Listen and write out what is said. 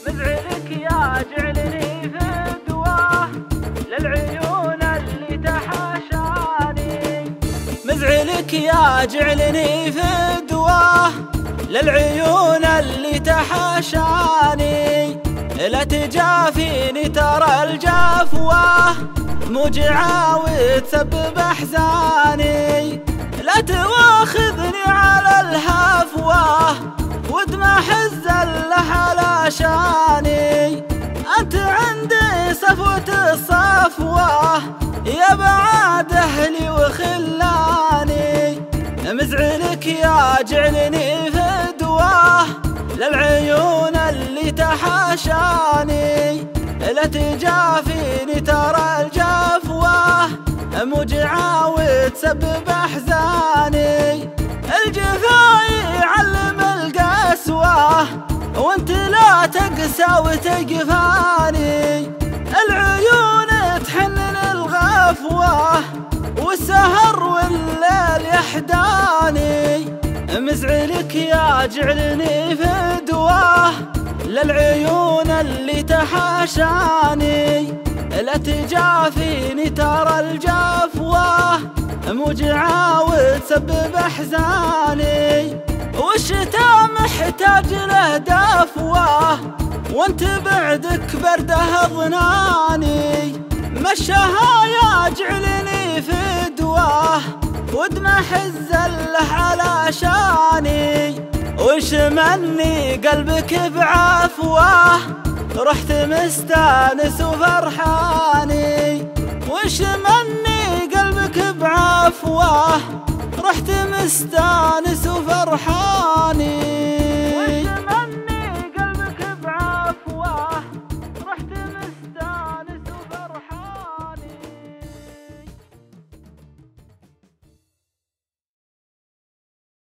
مزعلك يا جعلني فدوة للعيون اللي تحاشاني، مزعلك يا جعلني فدوة للعيون اللي تحاشاني. لا تجافيني ترى الجفوة موجعة وتسبب أحزاني، لا تواخذني على الهفوة ودمع حزله على شاني. أنت عندي صفوة الصفوة يا بعد أهلي وخلاني، مزعلك يا جعلني فدوة للعيون اللي تحاشاني. لا تجافيني ترى الجفوة موجعة وتسبب أحزاني. الجفا يعلم القسوة وانت لا تقسى وتقفاني، العيون تحنن الغفوة والسهر والليل يحداني. مزعلك يا جعلني فدوة للعيون اللي تحاشاني. لا تجافيني ترى الجفوة موجعة وتسبب أحزاني، والشتاء محتاج له دفوة وانت بعدك برده ظناني. مشاها يا جعلني فدوة ودمع حزله على شاني، وشمني قلبك بعفوه رحت مستانس وفرحاني. وشمني قلبك بعفوه رحت مستانس وفرحاني.